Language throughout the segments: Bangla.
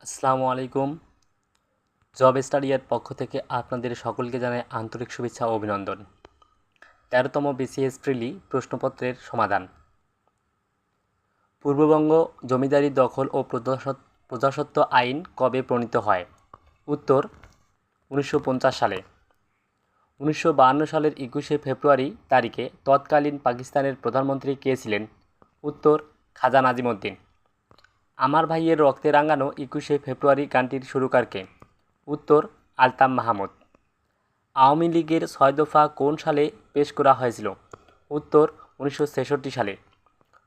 আসসালামু আলাইকুম। জব স্টাডির পক্ষ থেকে আপনাদের সকলকে জানাই আন্তরিক শুভেচ্ছা ও অভিনন্দন। ১৩তম বিসিএস প্রিলি প্রশ্নপত্রের সমাধান। পূর্ববঙ্গ জমিদারি দখল ও প্রজাস্বত্ব আইন কবে প্রণীত হয়? উত্তর ১৯৫০ সালে। ১৯৫২ সালের ২১শে ফেব্রুয়ারি তারিখে তৎকালীন পাকিস্তানের প্রধানমন্ত্রী কে ছিলেন? উত্তর খাজা নাজিমউদ্দিন। আমার ভাইয়ের রক্তে রাঙানো ২১শে ফেব্রুয়ারি গানটির সুরকার কে? উত্তর আলতাফ মাহমুদ। আওয়ামী লীগের ৬ দফা কোন সালে পেশ করা হয়েছিল? উত্তর ১৯৬৬ সালে।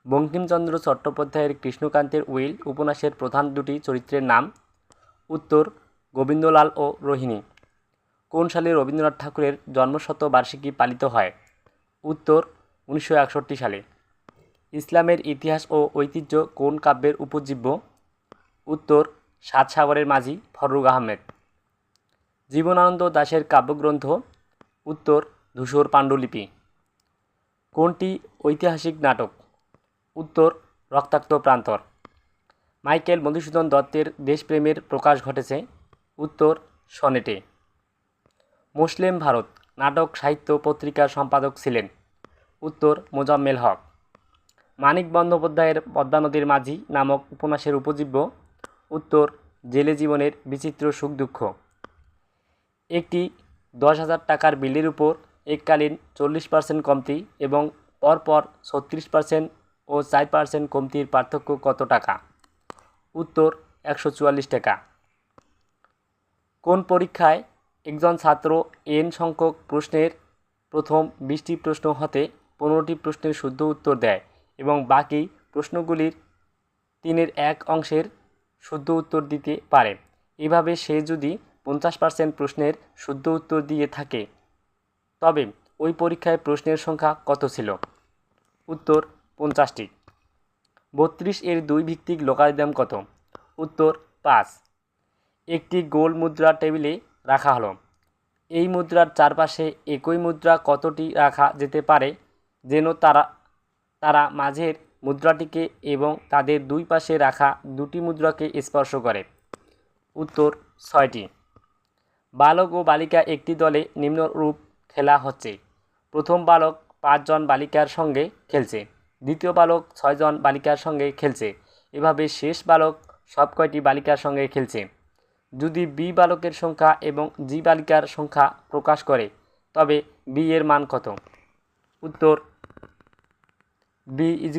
বঙ্কিমচন্দ্র চট্টোপাধ্যায়ের কৃষ্ণকান্তের উইল উপন্যাসের প্রধান দুটি চরিত্রের নাম? উত্তর গোবিন্দলাল ও রোহিণী। কোন সালে রবীন্দ্রনাথ ঠাকুরের জন্মশতবার্ষিকী পালিত হয়? উত্তর ১৯৬১ সালে। ইসলামের ইতিহাস ও ঐতিহ্য কোন কাব্যের উপজীব্য? উত্তর সাত সাগরের মাঝি ফররুখ আহমেদ। জীবনানন্দ দাশের কাব্যগ্রন্থ? উত্তর ধূসর পাণ্ডুলিপি। কোনটি ঐতিহাসিক নাটক? উত্তর রক্তাক্ত প্রান্তর। মাইকেল মধুসূদন দত্তের দেশপ্রেমের প্রকাশ ঘটেছে? উত্তর সনেটে। মুসলিম ভারত নাটক সাহিত্য পত্রিকার সম্পাদক ছিলেন? উত্তর মোজাম্মেল হক। মানিক বন্দ্যোপাধ্যায়ের পদ্মা নদীর মাঝি নামক উপন্যাসের উপজীব্য? উত্তর জেলে জীবনের বিচিত্র সুখ দুঃখ। একটি ১০,০০০ টাকার বিলের উপর এককালীন ৪০% কমতি এবং পরপর ৩৬% ও ৪% কমতির পার্থক্য কত টাকা? উত্তর ১৪৪ টাকা। কোন পরীক্ষায় একজন ছাত্র n সংখ্যক প্রশ্নের প্রথম ২০টি প্রশ্ন হতে ১৫টি প্রশ্নের শুদ্ধ উত্তর দেয় এবং বাকি প্রশ্নগুলির ১/৩ অংশের শুদ্ধ উত্তর দিতে পারে? এভাবে সে যদি ৫০% প্রশ্নের শুদ্ধ উত্তর দিয়ে থাকে তবে ওই পরীক্ষায় প্রশ্নের সংখ্যা কত ছিল? উত্তর ৫০টি। ৩২ এর ২ ভিত্তিক লোগারিদম কত? উত্তর ৫। একটি গোল মুদ্রা টেবিলে রাখা হলো। এই মুদ্রার চারপাশে একই মুদ্রা কতটি রাখা যেতে পারে যেন তারা মাঝের মুদ্রাটিকে এবং তাদের দুই পাশে রাখা দুটি মুদ্রাকে স্পর্শ করে? উত্তর ৬টি। বালক ও বালিকা একটি দলে নিম্নরূপ খেলা হচ্ছে। প্রথম বালক ৫ জন বালিকার সঙ্গে খেলছে, দ্বিতীয় বালক ৬ জন বালিকার সঙ্গে খেলছে, এভাবে শেষ বালক সব কয়টি বালিকার সঙ্গে খেলছে? যদি বি বালকের সংখ্যা এবং জি বালিকার সংখ্যা প্রকাশ করে তবে বি এর মান কত? উত্তর বি =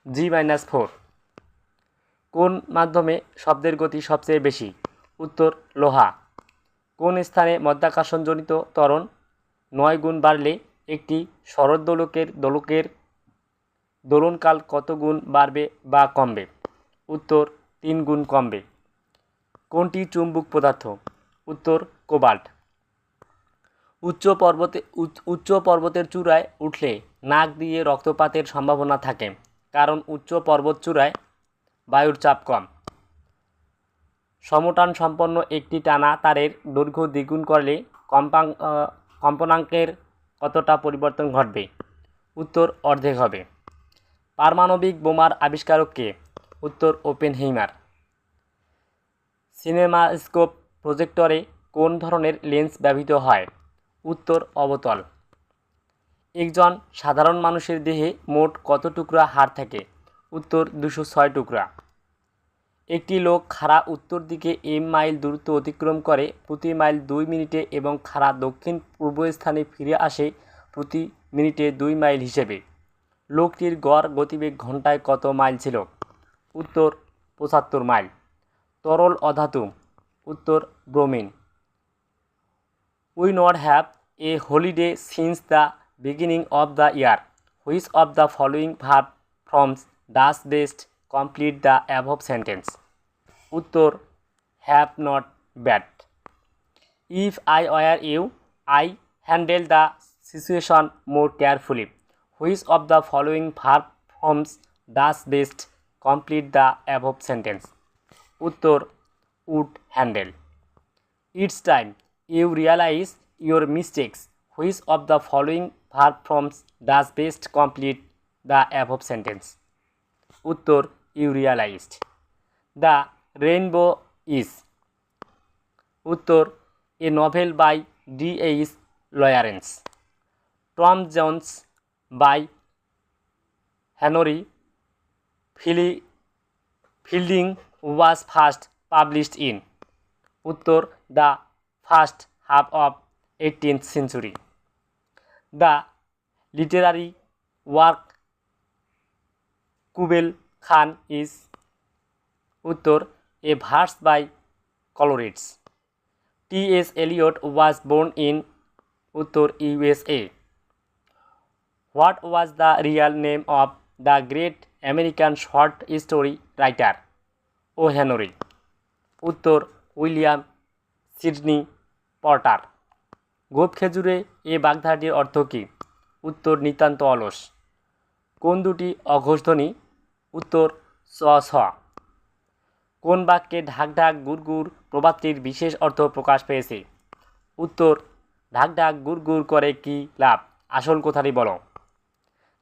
g-4। কোন মাধ্যমে শব্দের গতি সবচেয়ে বেশি? উত্তর লোহা। কোন স্থানে মধ্যাকর্ষণজনিত ত্বরণ ৯ গুণ বাড়লে একটি শরৎদোলকের দোলনকাল কত গুণ বাড়বে বা কমবে? উত্তর ৩ গুণ কমবে। কোনটি চুম্বক পদার্থ? উত্তর কোবাল্ট। উচ্চ পর্বতের চূড়ায় উঠলে নাক দিয়ে রক্তপাতের সম্ভাবনা থাকে, কারণ উচ্চ পর্বতচূড়ায় বায়ুর চাপ কম। সমটান সম্পন্ন একটি টানা তারের দৈর্ঘ্য দ্বিগুণ করলে কম্পনাঙ্কের কতটা পরিবর্তন ঘটবে? উত্তর অর্ধেক হবে। পারমাণবিক বোমার আবিষ্কারক কে? উত্তর ওপেনহেইমার। সিনেমাস্কোপ প্রজেক্টরে কোন ধরনের লেন্স ব্যবহৃত হয়? উত্তর অবতল। একজন সাধারণ মানুষের দেহে মোট কত টুকরা হাড় থাকে? উত্তর ২০৬ টুকরা। একটি লোক খাড়া উত্তর দিকে m মাইল দূরত্ব অতিক্রম করে প্রতি মাইল ২ মিনিটে এবং খাড়া দক্ষিণ পূর্ব স্থানে ফিরে আসে প্রতি মিনিটে ২ মাইল হিসেবে। লোকটির গড় গতিবেগ ঘন্টায় কত মাইল ছিল? উত্তর ৭৫ মাইল। তরল অধাতু? উত্তর bromine. We not have a holiday since the beginning of the year. Which of the following verb forms does best complete the above sentence? উত্তর have not had. If I were you I handle the situation more carefully. Which of the following verb forms does best complete the above sentence? উত্তর would handle. It's time you realize your mistakes. Which of the following verb forms does best complete the above sentence? উত্তর you realised. The rainbow is? উত্তর, a novel by D.H. Lawrence. Tom Jones by Henry Fielding was first published in? উত্তর, the first half of 18th century। The literary work Kubla Khan is? উত্তর, a verse by Coleridge. T.S. Eliot was born in? উত্তর, USA। What was the real name of the great American short story writer? O. Henry? উত্তর, উইলিয়াম সিডনি পর্টার। গোপ খেজুরে এ বাগধারাটির অর্থ কী? উত্তর, নিতান্ত অলস। কোন দুটি অঘোষধ্বনি? উত্তর, স ছ। কোন বাক্যে ঢাক ঢাক গুড় গুড় প্রবাদটির বিশেষ অর্থ প্রকাশ পেয়েছে? উত্তর, ঢাক ঢাক গুড় গুড় করে কি লাভ, আসল কথাটি বলো।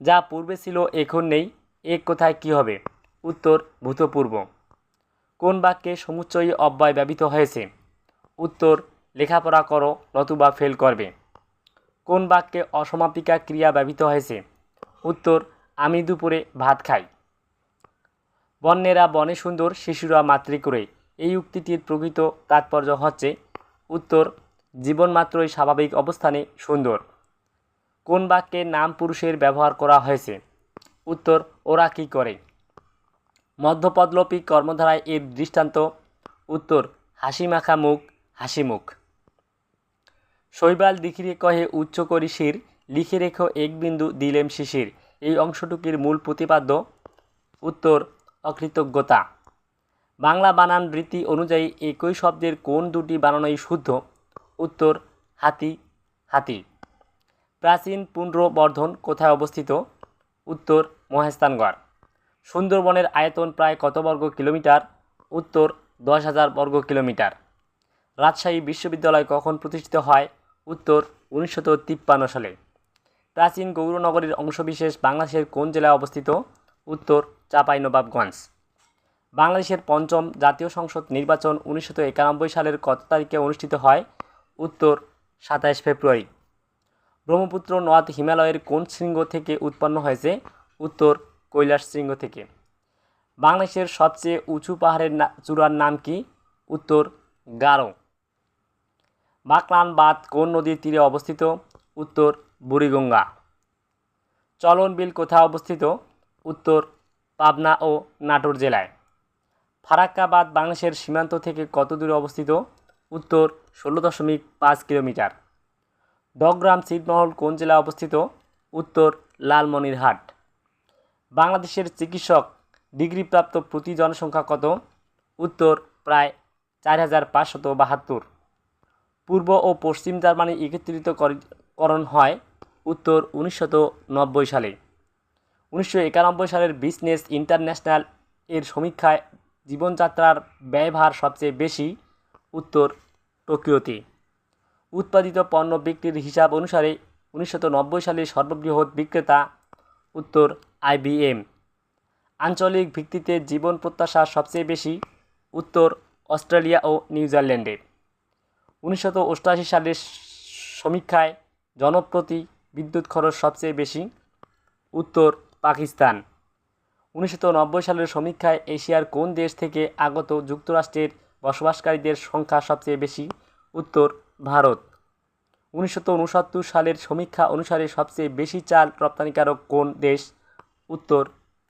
যা পূর্বে ছিল এখন নেই, এ কোথায় কি হবে? উত্তর, ভূতপূর্ব। কোন বাক্যে সমুচ্চয়ী অব্যয় ব্যবহৃত হয়েছে? উত্তর, লেখাপড়া করো নতুবা ফেল করবে। কোন বাক্যে অসমাপিকা ক্রিয়া ব্যবহৃত হয়েছে? উত্তর, আমি দুপুরে ভাত খাই। বন্যেরা বনে সুন্দর, শিশুরা মাতৃকুরে, এই উক্তিটির প্রকৃত তাৎপর্য হচ্ছে? উত্তর, জীবন মাত্রই স্বাভাবিক অবস্থানে সুন্দর। কোন বাক্যে নাম পুরুষের ব্যবহার করা হয়েছে? উত্তর, ওরা কি করে। মধ্যপদলোপী কর্মধারায় এর দৃষ্টান্ত? উত্তর, হাসি মাখা মুখ, হাসি মুখ। শৈবাল দিখিরে কহে উচ্চ করি শির, লিখে রেখো এক বিন্দু দিলেম শিশির, এই অংশটুকির মূল প্রতিপাদ্য? উত্তর, অকৃতজ্ঞতা। বাংলা বানান রীতি অনুযায়ী একই শব্দের কোন দুটি বানানই শুদ্ধ? উত্তর, হাতি হাতি। প্রাচীন পুন্ড্রবর্ধন কোথায় অবস্থিত? উত্তর, মহেস্থানগড়। সুন্দরবনের আয়তন প্রায় কত বর্গ কিলোমিটার? উত্তর, 10,000 বর্গ কিলোমিটার। রাজশাহী বিশ্ববিদ্যালয় কখন প্রতিষ্ঠিত হয়? উত্তর, 1953 সালে। প্রাচীন গৌরনগরীর অংশবিশেষ বাংলাদেশের কোন জেলায় অবস্থিত? উত্তর, চাঁপাইনবাবগঞ্জ। বাংলাদেশের পঞ্চম জাতীয় সংসদ নির্বাচন 1991 সালের কত তারিখে অনুষ্ঠিত হয়? উত্তর, 27 ফেব্রুয়ারি। ব্রহ্মপুত্র নদ হিমালয়ের কোন শৃঙ্গ থেকে উৎপন্ন হয়েছে? উত্তর, কৈলাস শৃঙ্গ থেকে। বাংলাদেশের সবচেয়ে উঁচু পাহাড়ের চূড়ার নাম কি? উত্তর, গারো। বাকলান বাঁধ কোন নদীর তীরে অবস্থিত? উত্তর, বুড়িগঙ্গা। চলন বিল কোথায় অবস্থিত? উত্তর, পাবনা ও নাটোর জেলায়। ফারাক্কা বাঁধ বাংলাদেশের সীমান্ত থেকে কত দূরে অবস্থিত? উত্তর, 16.5 কিলোমিটার। দগ্রাম ছিটমহল কোন জেলায় অবস্থিত? উত্তর, লালমনিরহাট। বাংলাদেশের চিকিৎসক ডিগ্রিপ্রাপ্ত প্রতি জনসংখ্যা কত? উত্তর, প্রায় 4,572। পূর্ব ও পশ্চিম জার্মানি একত্রিতকরণ হয়? উত্তর, 1990 সালে। 1991 সালের বিজনেস ইন্টারন্যাশনাল এর সমীক্ষায় জীবনযাত্রার ব্যয়ভার সবচেয়ে বেশি? উত্তর, টোকিওতে। উৎপাদিত পণ্য বিক্রির হিসাব অনুসারে 1990 সালে সর্ববৃহৎ বিক্রেতা? উত্তর, IBM। আঞ্চলিক ভিত্তিতে জীবন প্রত্যাশা সবচেয়ে বেশি? উত্তর, অস্ট্রেলিয়া ও নিউজিল্যান্ডে। 1988 সালের সমীক্ষায় জনপ্রতি বিদ্যুৎ খরচ সবচেয়ে বেশি? উত্তর, পাকিস্তান। 1990 সালের সমীক্ষায় এশিয়ার কোন দেশ থেকে আগত যুক্তরাষ্ট্রের বসবাসকারীদের সংখ্যা সবচেয়ে বেশি? উত্তর, ভারত। 1969 সালের সমীক্ষা অনুসারে সবচেয়ে বেশি চাল রপ্তানিকারক কোন দেশ? উত্তর,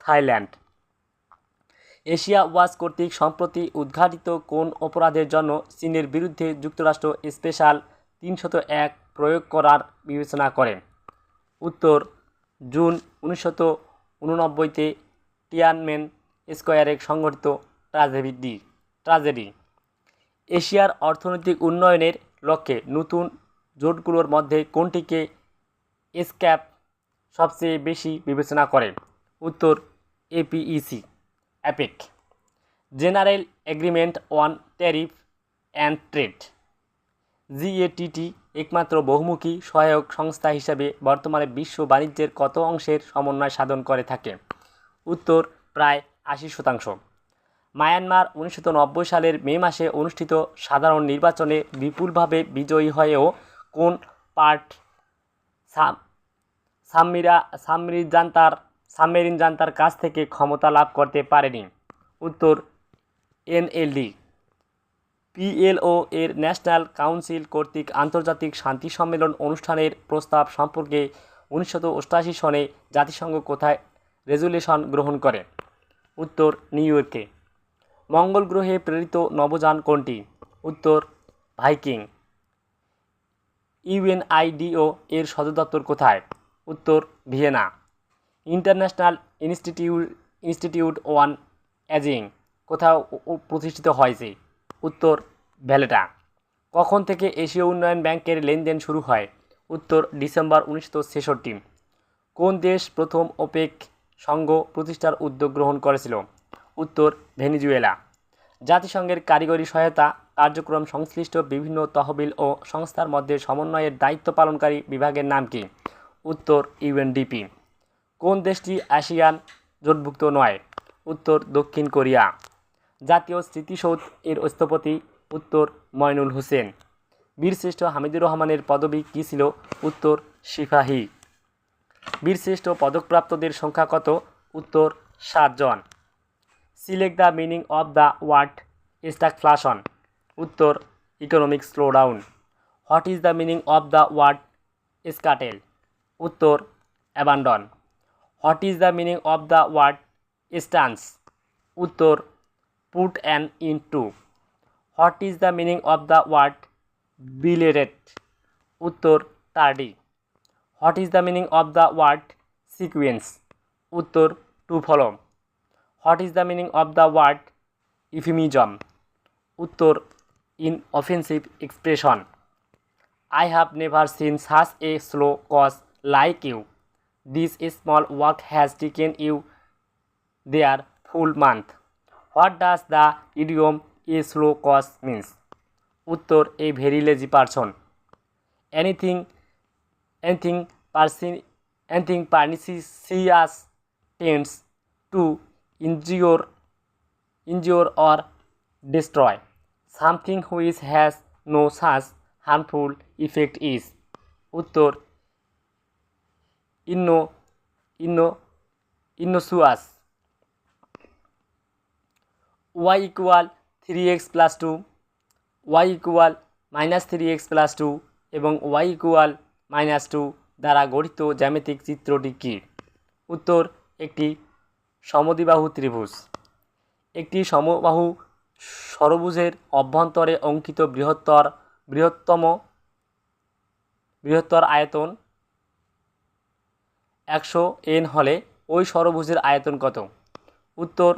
থাইল্যান্ড। এশিয়া ওয়াচ কর্তৃক সম্প্রতি উদ্ঘাটিত কোন অপরাধের জন্য চীনের বিরুদ্ধে যুক্তরাষ্ট্র স্পেশাল 301 প্রয়োগ করার বিবেচনা করে? উত্তর, জুন 1989-তে টিয়ানমেন স্কয়ারে সংঘটিত ট্র্যাজেডি। এশিয়ার অর্থনৈতিক উন্নয়নের লক্ষ্যে নতুন জোটগুলোর মধ্যে কোনটিকে এসক্যাপ সবচেয়ে বেশি বিবেচনা করে? উত্তর, APEC। General agreement on tariff and trade, GATT একমাত্র বহুমুখী সহায়ক সংস্থা হিসাবে বর্তমানে বিশ্ব বাণিজ্যের কত অংশের সমন্বয় সাধন করে থাকে? উত্তর, প্রায় 80%। মায়ানমার 1990 সালের মে মাসে অনুষ্ঠিত সাধারণ নির্বাচনে বিপুলভাবে বিজয়ী হয়েও কোন পার্ট সাবমেরিন জান্তার কাছ থেকে ক্ষমতা লাভ করতে পারেনি? উত্তর এনএলডি। পিএলও এর ন্যাশনাল কাউন্সিল কর্তৃক আন্তর্জাতিক শান্তি সম্মেলন অনুষ্ঠানের প্রস্তাব সম্পর্কে 1988 সনে জাতিসংঘ কোথায় রেজুলেশন গ্রহণ করে? উত্তর নিউ ইয়র্কে। মঙ্গল গ্রহে প্রেরিত নভোযান কোনটি? উত্তর ভাইকিং। ইউএনআইডিও এর সদর দপ্তর কোথায়? উত্তর Vienna. International institute on ageing কোথাও প্রতিষ্ঠিত হয়েছে? উত্তর ভ্যালেটা। কখন থেকে এশীয় উন্নয়ন ব্যাংকের লেনদেন শুরু হয়? উত্তর ডিসেম্বর 1966। কোন দেশ প্রথম ওপেক সংঘ প্রতিষ্ঠার উদ্যোগ গ্রহণ করেছিল? উত্তর ভেনেজুয়েলা। জাতিসংঘের কারিগরি সহায়তা কার্যক্রম সংশ্লিষ্ট বিভিন্ন তহবিল ও সংস্থার মধ্যে সমন্বয়ের দায়িত্ব পালনকারী বিভাগের নাম কি? উত্তর ইউএনডিপি। কোন দেশটি আসিয়ান জোটভুক্ত নয়? উত্তর দক্ষিণ কোরিয়া। জাতীয় স্মৃতিসৌধ এর স্থপতি? উত্তর ময়নুল হোসেন। বীরশ্রেষ্ঠ হামিদুর রহমানের পদবি কী ছিল? উত্তর সিপাহী। বীরশ্রেষ্ঠ পদকপ্রাপ্তদের সংখ্যা কত? উত্তর 7 জন। Select the meaning of the word stagflation. উত্তর economic slowdown. What is the meaning of the word scuttle? উত্তর abandon. What is the meaning of the word stance? উত্তর put an in to. What is the meaning of the word belated? উত্তর tardy. What is the meaning of the word sequence? উত্তর to follow. What is the meaning of the word euphemism? উত্তর inoffensive expression. I have never seen such a slow course like you. This small work has taken you their full month. What does the idiom a slow course means? Uttor a very lazy person. Anything pernicious tends to injure or destroy. Something which has no such harmful effect is? Uttor innocuous. Y equal 3x plus 2, y equal minus 3x plus 2 এবং y equal minus 2 দ্বারা গঠিত জ্যামিতিক চিত্রটি কী? উত্তর একটি সমদ্বিবাহু ত্রিভুজ। একটি সমবাহু ষড়ভুজের অভ্যন্তরে অঙ্কিত বৃহত্তর আয়তন 100 n হলে ওই ষড়ভুজের আয়তন কত? উত্তর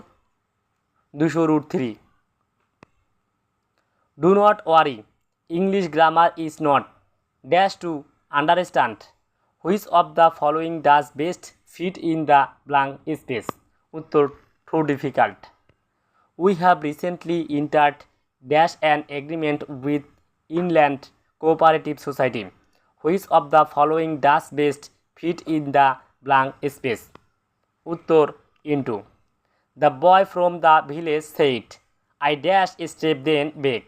200√3। Do not worry, English grammar is not dash to understand. Which of the following does best fit in the blank space? উত্তর too difficult. We have recently entered dash an agreement with Inland Cooperative Society. Which of the following does best fit in the blank space? Uttor into. The boy from the village said, I dash a step then back.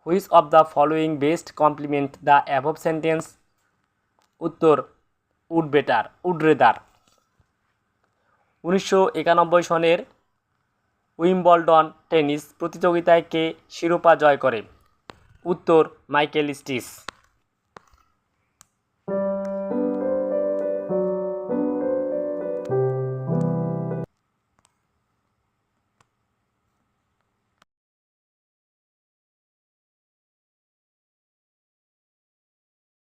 Which of the following best complement the above sentence? Uttor would rather. 1991 সনের উইম্বলডন টেনিস প্রতিযোগিতায় কে শিরোপা জয় করে? উত্তর মাইকেল স্টিচ।